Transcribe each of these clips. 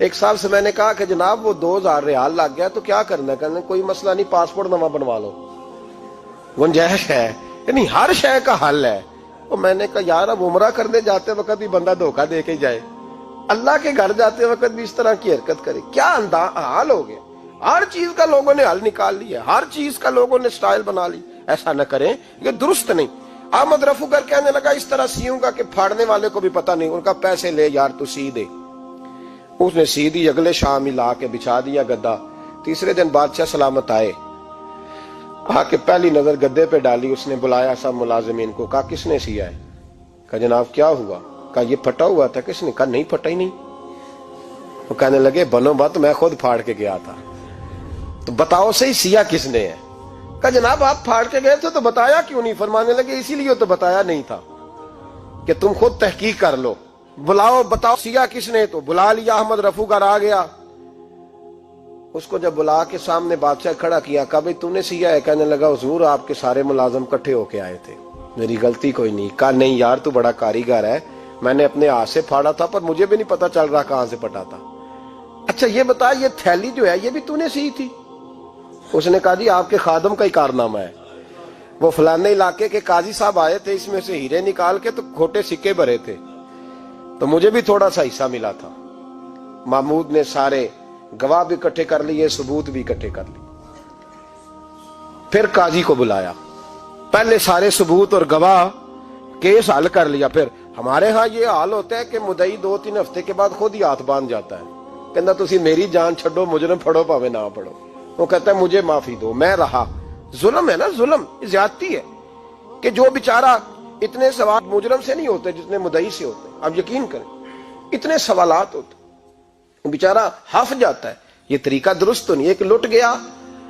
ایک صاحب سے میں نے کہا کہ جناب وہ 2000 ریال لگ گیا تو کیا کرنا ہے؟ کہنے کوئی مسئلہ نہیں، پاسپورٹ نواں بنوا لو، گنجائش ہے، یعنی ہر شے کا حل ہے۔ تو میں نے کہا یار اب عمرہ کرنے جاتے وقت بھی بندہ دھوکہ دے کے جائے، اللہ کے گھر جاتے وقت بھی اس طرح کی حرکت کرے، کیا حال ہو گیا؟ ہر چیز کا لوگوں نے حل نکال لیا، ہر چیز کا لوگوں نے سٹائل بنا لی۔ ایسا نہ کریں، یہ درست نہیں۔ احمد رفو گر کہنے لگا اس طرح سیوں گا کہ پھاڑنے والے کو بھی پتہ نہیں، ان کا پیسے لے یار تو سی دے۔ اس نے سی دی، اگلے شام ہی لا کے بچھا دیا گدا۔ تیسرے دن بادشاہ سلامت آئے، آ کے پہلی نظر گدے پہ ڈالی، اس نے بلایا سب ملازمین کو، کہا کس نے سیا ہے؟ کہا جناب کیا ہوا؟ کہا یہ پھٹا ہوا تھا۔ کس نے؟ کہا نہیں پھٹا ہی نہیں۔ وہ کہنے لگے بنو بات، میں خود پھاڑ کے گیا تھا، تو بتاؤ صحیح سیا کس نے ہے؟ کہا جناب آپ پھاڑ کے گئے تھے تو بتایا کیوں نہیں؟ فرمانے لگے اسی لیے تو بتایا نہیں تھا کہ تم خود تحقیق کر لو، بلاؤ بتاؤ سیا کس نے۔ تو بلا لیا، احمد رفو گر آ گیا۔ اس کو جب بلا کے سامنے بادشاہ کھڑا کیا، کہا بھئی تم نے سیا ہے؟ کہنے لگا حضور آپ کے سارے ملازم کٹھے ہو کے آئے تھے، میری غلطی کوئی نہیں۔ کہا نہیں یار تو بڑا کاریگر ہے، میں نے اپنے ہاتھ سے پھاڑا تھا پر مجھے بھی نہیں پتا چل رہا کہاں سے پھٹا تھا۔ اچھا یہ بتا یہ تھیلی جو ہے یہ بھی تو نے سی تھی؟ اس نے کہا جی آپ کے خادم کا ہی کارنامہ ہے، وہ فلانے علاقے کے قاضی صاحب آئے تھے، اس میں سے ہیرے نکال کے تو کھوٹے سکے بھرے تھے، تو مجھے بھی تھوڑا سا حصہ ملا تھا۔ محمود نے سارے گواہ بھی اکٹھے کر لیے، ثبوت بھی اکٹھے کر لیے۔ پھر قاضی کو بلایا، پہلے سارے ثبوت اور گواہ کیس حل کر لیا۔ پھر ہمارے ہاں یہ حال ہوتا ہے کہ مدعی 2-3 ہفتے کے بعد خود ہی ہاتھ باندھ جاتا ہے، کہنا تسی میری جان چھڈو، مجرم پھڑو پاوے نہ پڑھو۔ وہ کہتا ہے مجھے معافی دو، میں رہا۔ ظلم ہے نا، ظلم زیادتی ہے کہ جو بیچارہ اتنے سوال مجرم سے نہیں ہوتے جتنے مدعی سے ہوتے، اب یقین کریں اتنے سوالات ہوتے، بیچارہ ہف جاتا ہے۔ یہ طریقہ درست تو نہیں، ایک لٹ گیا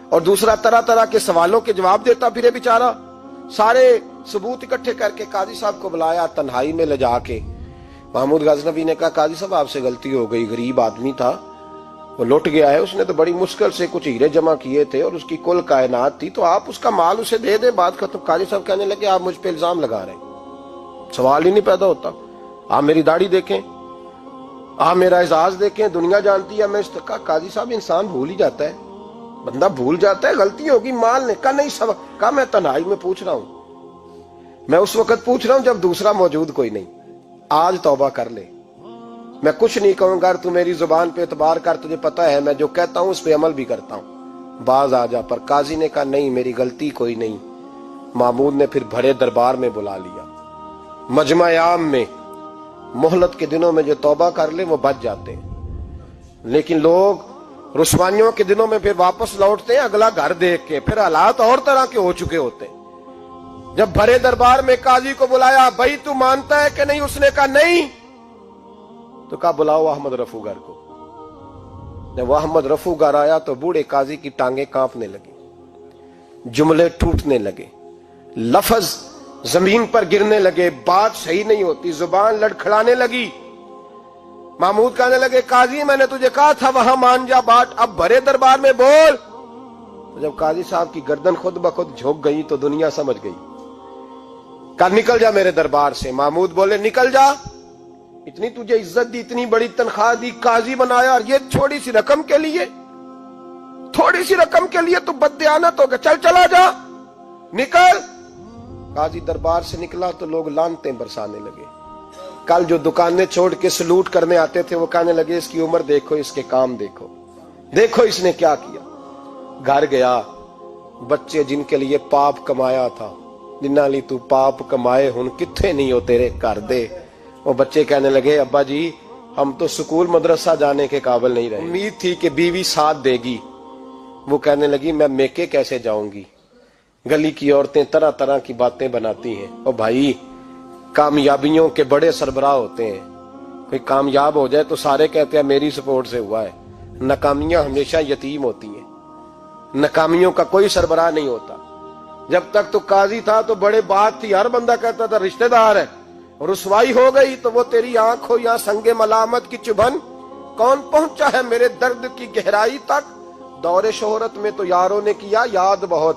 اور دوسرا طرح طرح کے سوالوں کے جواب دیتا پھرے بیچارہ۔ سارے ثبوت اکٹھے کر کے قاضی صاحب کو بلایا، تنہائی میں لے جا کے محمود غزنوی نے کہا قاضی صاحب آپ سے غلطی ہو گئی، غریب آدمی تھا، وہ لٹ گیا ہے، اس نے تو بڑی مشکل سے کچھ ہیرے جمع کیے تھے اور اس کی کل کائنات تھی، تو آپ اس کا مال اسے دے دیں، بات ختم۔ قاضی صاحب کہنے لگے آپ مجھ پہ الزام لگا رہے ہیں، سوال ہی نہیں پیدا ہوتا، آپ میری داڑھی دیکھیں، آپ میرا اعزاز دیکھیں، دنیا جانتی ہے میں اس کا۔ قاضی صاحب انسان بھول ہی جاتا ہے، بندہ بھول جاتا ہے، غلطی ہوگی، مال نے کہا نہیں سب، کہا میں تنہائی میں پوچھ رہا ہوں، میں اس وقت پوچھ رہا ہوں جب دوسرا موجود کوئی نہیں، آج توبہ کر لے، میں کچھ نہیں کہوں گا، تو میری زبان پہ اعتبار کر، تجھے پتہ ہے میں جو کہتا ہوں اس پہ عمل بھی کرتا ہوں، باز آ جا۔ پر قاضی نے کہا نہیں میری غلطی کوئی نہیں۔ محمود نے پھر بڑے دربار میں بلا لیا، مجمع عام میں۔ مہلت کے دنوں میں جو توبہ کر لے وہ بچ جاتے ہیں، لیکن لوگ رسوائیوں کے دنوں میں پھر واپس لوٹتے ہیں اگلا گھر دیکھ کے، پھر حالات اور طرح کے ہو چکے ہوتے ہیں۔ جب بڑے دربار میں قاضی کو بلایا، بھائی تو مانتا ہے کہ نہیں؟ اس نے کہا نہیں۔ تو کہا بلاؤ احمد رفو گر کو۔ جب وہ احمد رفو گر آیا تو بوڑھے قاضی کی ٹانگیں کانپنے لگی، جملے ٹوٹنے لگے، لفظ زمین پر گرنے لگے، بات صحیح نہیں ہوتی، زبان لڑکھڑانے لگی۔ محمود کہنے لگے قاضی میں نے تجھے کہا تھا وہاں مان جا بات، اب بڑے دربار میں بول۔ تو جب قاضی صاحب کی گردن خود بخود جھک گئی تو دنیا سمجھ گئی، کہا نکل جا میرے دربار سے۔ محمود بولے نکل جا، اتنی تجھے عزت دی، اتنی بڑی تنخواہ دی، قاضی بنایا، اور یہ چھوٹی سی رقم کے لیے، تھوڑی سی رقم کے لیے تو بددیانت ہو گیا، چل چلا جا، نکل۔ قاضی دربار سے نکلا تو لوگ لعنتیں برسانے لگے۔ کل جو دکانیں چھوڑ کے سلوٹ کرنے آتے تھے وہ کہنے لگے اس کی عمر دیکھو، اس کے کام دیکھو، دیکھو اس نے کیا کیا۔ گھر گیا، بچے جن کے لیے پاپ کمایا تھا، جنہاں لی تو پاپ کمائے ہن کتھے نہیں ہو تیرے گھر دے، وہ بچے کہنے لگے ابا جی ہم تو سکول مدرسہ جانے کے قابل نہیں رہے، امید تھی کہ بیوی ساتھ دے گی۔ وہ کہنے لگی میں میکے کیسے جاؤں گی، گلی کی عورتیں طرح طرح کی باتیں بناتی ہیں۔ اور بھائی کامیابیوں کے بڑے سربراہ ہوتے ہیں، کوئی کامیاب ہو جائے تو سارے کہتے ہیں میری سپورٹ سے ہوا ہے، ناکامیاں ہمیشہ یتیم ہوتی ہیں، ناکامیوں کا کوئی سربراہ نہیں ہوتا۔ جب تک تو قاضی تھا تو بڑے بات تھی، ہر بندہ کہتا تھا رشتہ دار ہے، رسوائی ہو گئی تو وہ تیری آنکھ ہو یا سنگ ملامت کی چبھن، کون پہنچا ہے میرے درد کی گہرائی تک، دور شہرت میں تو یاروں نے کیا یاد بہت،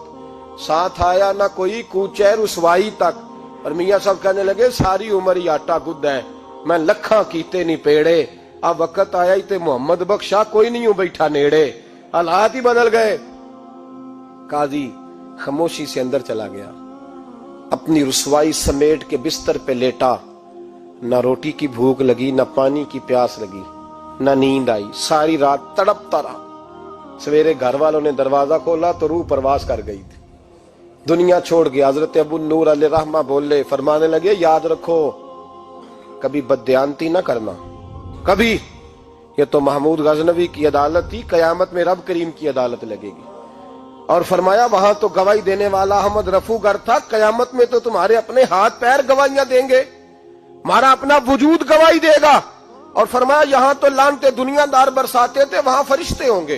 ساتھ آیا نہ کوئی کوچے رسوائی تک۔ اور میاں صاحب کہنے لگے ساری عمر ہی آٹا گد ہے، میں لکھاں کیتے نہیں پیڑے، اب وقت آیا ہی تے محمد بخشا کوئی نہیں ہوں بیٹھا نیڑے، حالات ہی بدل گئے۔ قاضی خاموشی سے اندر چلا گیا، اپنی رسوائی سمیٹ کے بستر پہ لیٹا، نہ روٹی کی بھوک لگی، نہ پانی کی پیاس لگی، نہ نیند آئی، ساری رات تڑپتا رہا۔ سویرے گھر والوں نے دروازہ کھولا تو روح پرواز کر گئی تھی، دنیا چھوڑ گیا۔ حضرت ابو نور علیہ رحمہ بولے، فرمانے لگے یاد رکھو کبھی بددیانتی نہ کرنا، کبھی۔ یہ تو محمود غزنوی کی عدالت تھی، قیامت میں رب کریم کی عدالت لگے گی۔ اور فرمایا وہاں تو گواہی دینے والا احمد رفو گر تھا، قیامت میں تو تمہارے اپنے ہاتھ پیر گواہیاں دیں گے، ہمارا اپنا وجود گواہی دے گا۔ اور فرمایا یہاں تو لانتے دنیا دار برساتے تھے، وہاں فرشتے ہوں گے۔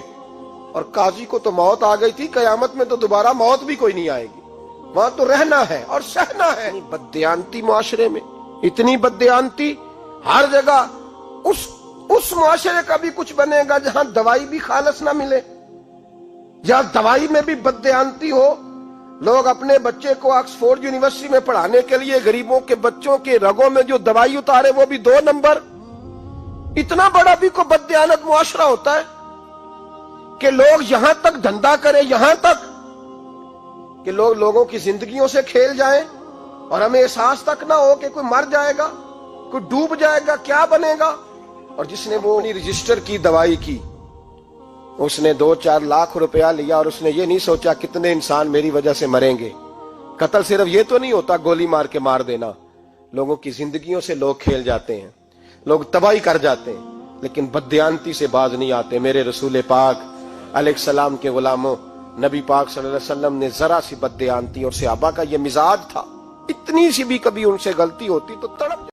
اور قاضی کو تو موت آ گئی تھی، قیامت میں تو دوبارہ موت بھی کوئی نہیں آئے گی، وہاں تو رہنا ہے اور سہنا ہے۔ بددیانتی معاشرے میں، اتنی بددیانتی ہر جگہ۔ اس معاشرے کا بھی کچھ بنے گا جہاں دوائی بھی خالص نہ ملے، جہاں دوائی میں بھی بددیانتی ہو۔ لوگ اپنے بچے کو آکسفورڈ یونیورسٹی میں پڑھانے کے لیے غریبوں کے بچوں کے رگوں میں جو دوائی اتارے وہ بھی 2 نمبر۔ اتنا بڑا بھی کوئی بددیانت معاشرہ ہوتا ہے کہ لوگ یہاں تک دھندا کریں، یہاں تک کہ لوگ لوگوں کی زندگیوں سے کھیل جائیں اور ہمیں احساس تک نہ ہو کہ کوئی مر جائے گا، کوئی ڈوب جائے گا، کیا بنے گا۔ اور جس نے وہ اپنی رجسٹر کی دوائی کی، اس نے 2-4 لاکھ روپیہ لیا اور اس نے یہ نہیں سوچا کتنے انسان میری وجہ سے مریں گے۔ قتل صرف یہ تو نہیں ہوتا گولی مار کے مار دینا، لوگوں کی زندگیوں سے لوگ کھیل جاتے ہیں، لوگ تباہی کر جاتے ہیں، لیکن بددیانتی سے باز نہیں آتے۔ میرے رسول پاک علیہ السلام کے غلاموں، نبی پاک صلی اللہ علیہ وسلم نے ذرا سی بددیانتی، اور صحابہ کا یہ مزاج تھا، اتنی سی بھی کبھی ان سے غلطی ہوتی تو تڑپ